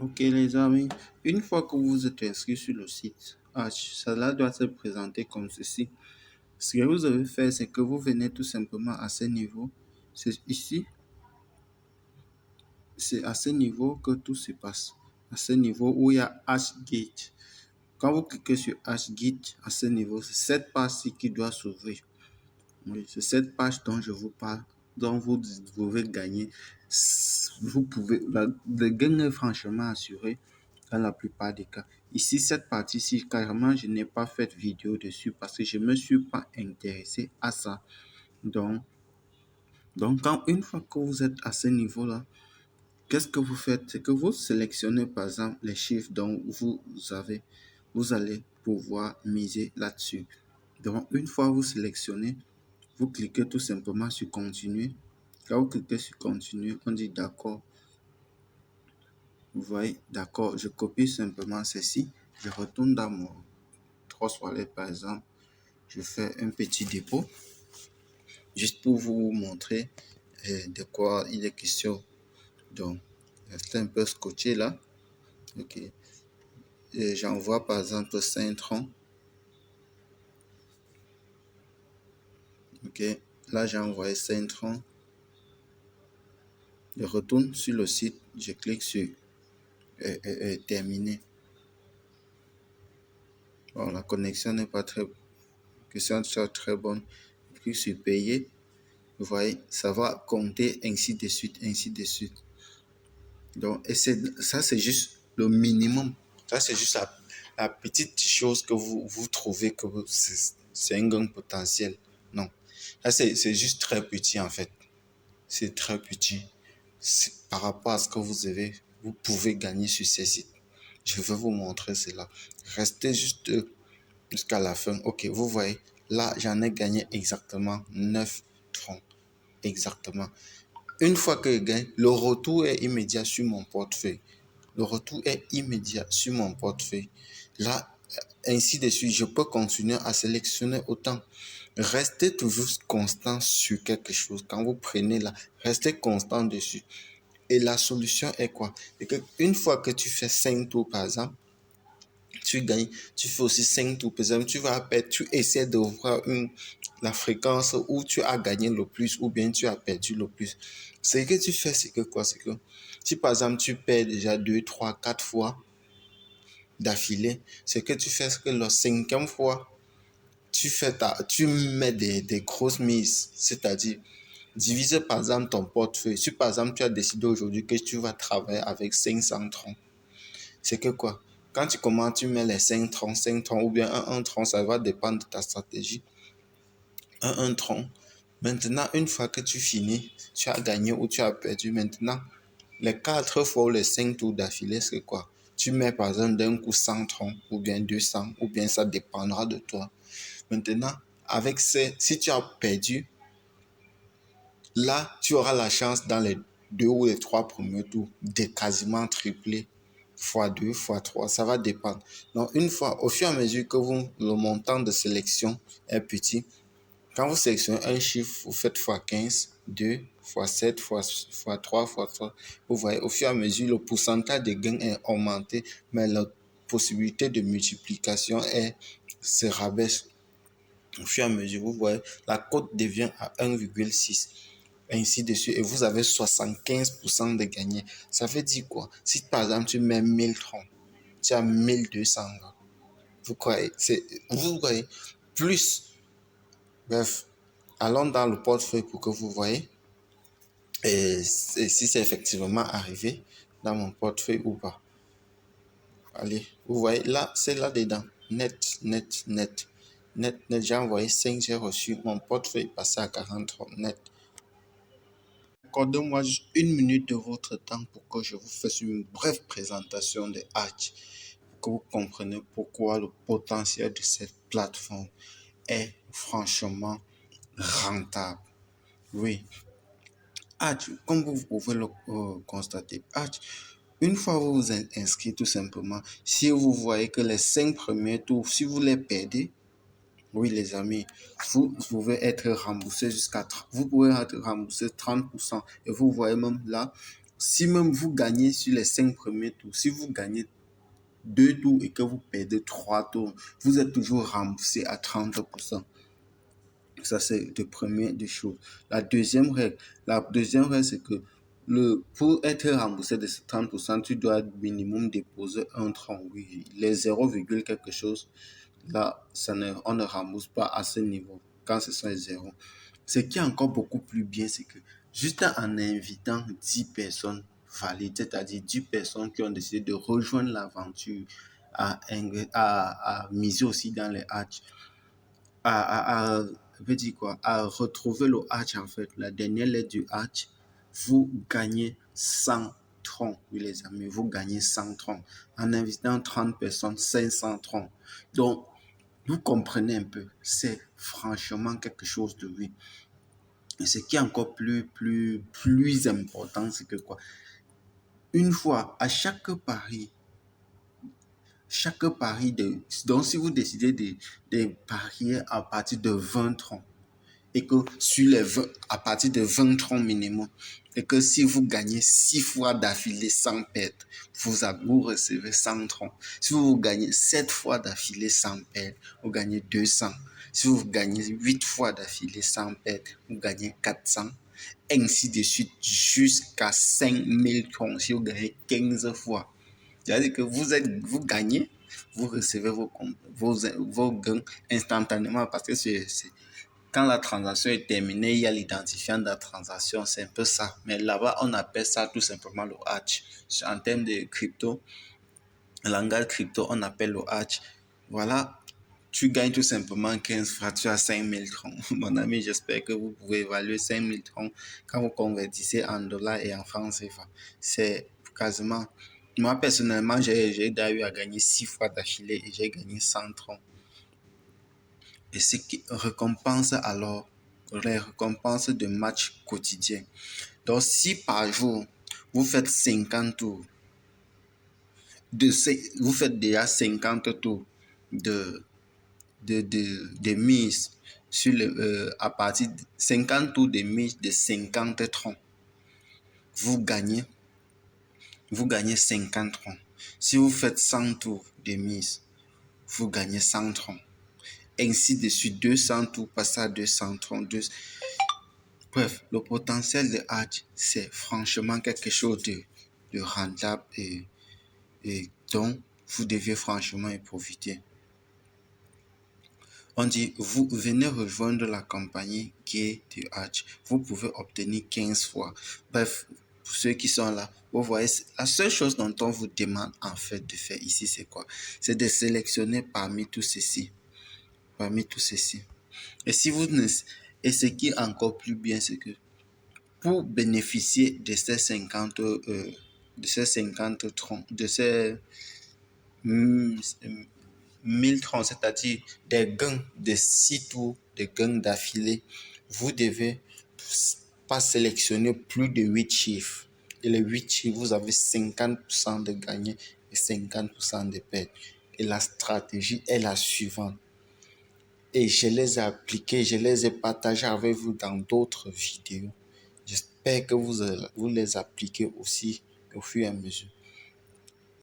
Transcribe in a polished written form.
Ok les amis, une fois que vous êtes inscrit sur le site Arch, cela doit se présenter comme ceci. Ce que vous devez faire, c'est que vous venez tout simplement à ce niveau. C'est ici, c'est à ce niveau que tout se passe. À ce niveau où il y a Hgate. Quand vous cliquez sur Hgate, à ce niveau, c'est cette page-ci qui doit s'ouvrir. Oui, c'est cette page dont je vous parle, dont vous devez gagner. Vous pouvez, le gain est franchement assuré dans la plupart des cas. Ici, cette partie-ci, carrément, je n'ai pas fait de vidéo dessus parce que je ne me suis pas intéressé à ça. Donc, quand une fois que vous êtes à ce niveau-là, qu'est-ce que vous faites? C'est que vous sélectionnez, par exemple, les chiffres dont vous allez pouvoir miser là-dessus. Donc, une fois vous sélectionnez, vous cliquez tout simplement sur continuer. Quand vous cliquez sur continuer, on dit d'accord. Vous voyez, d'accord, je copie simplement ceci. Je retourne dans mon Trust Wallet par exemple. Je fais un petit dépôt juste pour vous montrer de quoi il est question. Donc, restez un peu scotché là. Ok. Et j'envoie par exemple 5 troncs. Ok. Là, j'ai envoyé 5 troncs. Je retourne sur le site. Je clique sur terminer. Bon, la connexion n'est pas très, que ça soit très bonne. Je clique sur payer. Vous voyez, ça va compter ainsi de suite, ainsi de suite. Donc, et ça, c'est juste le minimum. Ça, c'est juste la petite chose que vous trouvez que c'est un gain potentiel. Non. Ça, c'est juste très petit, en fait. C'est très petit. Par rapport à ce que vous pouvez gagner sur ces sites. Je vais vous montrer cela. Restez juste jusqu'à la fin. Ok, vous voyez, là, j'en ai gagné exactement 9 troncs. Exactement. Une fois que je gagne, le retour est immédiat sur mon portefeuille. Le retour est immédiat sur mon portefeuille. Là, ainsi de suite, je peux continuer à sélectionner autant. Restez toujours constant sur quelque chose. Quand vous prenez là, restez constant dessus. Et la solution est quoi? C'est que une fois que tu fais 5 tours, par exemple, tu gagnes, tu fais aussi 5 tours, par exemple, tu vas perdre, tu essaies de voir la fréquence où tu as gagné le plus ou bien tu as perdu le plus. Ce que tu fais, c'est que quoi? C'est que si par exemple tu perds déjà 2, 3, 4 fois d'affilée, ce que tu fais, c'est que la cinquième fois, tu mets des grosses mises, c'est-à-dire diviser par exemple ton portefeuille. Si par exemple tu as décidé aujourd'hui que tu vas travailler avec 500 troncs, c'est que quoi? Quand tu commences, tu mets les 5 troncs ou bien un tronc, ça va dépendre de ta stratégie. Un tronc. Maintenant, une fois que tu finis, tu as gagné ou tu as perdu. Maintenant, les 4 fois ou les 5 tours d'affilée, c'est quoi? Tu mets par exemple d'un coup 100 troncs ou bien 200 ou bien ça dépendra de toi. Maintenant, avec si tu as perdu, là, tu auras la chance dans les 2 ou les 3 premiers tours de quasiment tripler fois 2 fois 3 ça va dépendre. Donc, une fois, au fur et à mesure que le montant de sélection est petit, quand vous sélectionnez un chiffre, vous faites fois 15 2 fois 7 fois 3 fois 3. Vous voyez, au fur et à mesure, le pourcentage de gains est augmenté, mais la possibilité de multiplication se rabaisse. Au fur et à mesure, vous voyez, la cote devient à 1,6. Ainsi de suite. Et vous avez 75% de gagnés. Ça veut dire quoi? Si par exemple tu mets 1000 troncs, tu as 1200 gars. Vous voyez, plus. Bref, allons dans le portefeuille pour que vous voyez. Et si c'est effectivement arrivé dans mon portefeuille ou pas. Allez, vous voyez, là, c'est là-dedans. Net, net, net. Net, net, j'ai envoyé 5, j'ai reçu mon portefeuille passé à 43 net. Accordez-moi juste une minute de votre temps pour que je vous fasse une brève présentation de Hatch, pour que vous compreniez pourquoi le potentiel de cette plateforme est franchement rentable. Oui, Hatch, comme vous pouvez le constater, Hatch, une fois vous vous inscrivez tout simplement, si vous voyez que les 5 premiers tours, si vous les perdez, oui, les amis, vous pouvez être remboursé vous pouvez être remboursé 30%. Et vous voyez même là, si même vous gagnez sur les 5 premiers tours, si vous gagnez 2 tours et que vous perdez 3 tours, vous êtes toujours remboursé à 30%. Ça, c'est le premier des choses. La deuxième règle, c'est que pour être remboursé de ces 30%, tu dois minimum déposer un tronc. Oui, les 0, quelque chose, là, on ne rembourse pas à ce niveau quand ce sont les zéros. Ce qui est encore beaucoup plus bien, c'est que juste en invitant 10 personnes valides, c'est-à-dire 10 personnes qui ont décidé de rejoindre l'aventure, à miser aussi dans les hatchs, veut dire quoi, à retrouver le hatch en fait, la dernière lettre du hatch, vous gagnez 100 troncs, oui les amis, vous gagnez 100 troncs. En invitant 30 personnes, 500 troncs. Donc, vous comprenez un peu, c'est franchement quelque chose de oui. Et ce qui est encore plus important, c'est que quoi, une fois à chaque pari donc si vous décidez de parier à partir de 20 troncs, et que sur les 20, à partir de 20 troncs minimum, et que si vous gagnez 6 fois d'affilée sans perdre, vous recevez 100 troncs. Si vous gagnez 7 fois d'affilée sans perdre, vous gagnez 200. Si vous gagnez 8 fois d'affilée sans perdre, vous gagnez 400. Ainsi de suite jusqu'à 5000 troncs. Si vous gagnez 15 fois, c'est-à-dire que vous gagnez, vous recevez vos gains instantanément parce que quand la transaction est terminée, il y a l'identifiant de la transaction, c'est un peu ça. Mais là-bas, on appelle ça tout simplement le hatch. En termes de crypto, le langage crypto, on appelle le hatch. Voilà, tu gagnes tout simplement 15 fois, tu as 5000 troncs. Mon ami, j'espère que vous pouvez évaluer 5000 troncs quand vous convertissez en dollars et en francs CFA. C'est quasiment... Moi, personnellement, j'ai eu à gagner 6 fois d'affilée et j'ai gagné 100 troncs. Et ce qui récompense alors les récompenses de matchs quotidiens. Donc, si par jour, vous faites 50 tours, vous faites déjà 50 tours de mise sur à partir de 50 tours de mise de 50 troncs, vous gagnez 50 troncs. Si vous faites 100 tours de mise, vous gagnez 100 troncs. Ainsi de suite, 200 tours passent à 200 troncs. Bref, le potentiel de hatch, c'est franchement quelque chose de rentable et dont vous devez franchement y profiter. On dit, vous venez rejoindre la compagnie qui de hatch. Vous pouvez obtenir 15 fois. Bref, pour ceux qui sont là, vous voyez, la seule chose dont on vous demande en fait de faire ici, c'est quoi? C'est de sélectionner parmi tous ceci. Et si vous ne... Et ce qui est encore plus bien, c'est que pour bénéficier de ces 50 troncs, de ces 1000 troncs, c'est-à-dire des gains de 6 tours, des gains d'affilée, vous devez pas sélectionner plus de 8 chiffres. Et les 8 chiffres, vous avez 50% de gagnés et 50% de pertes. Et la stratégie est la suivante. Et je les ai appliqués, je les ai partagés avec vous dans d'autres vidéos. J'espère que vous les appliquez aussi au fur et à mesure.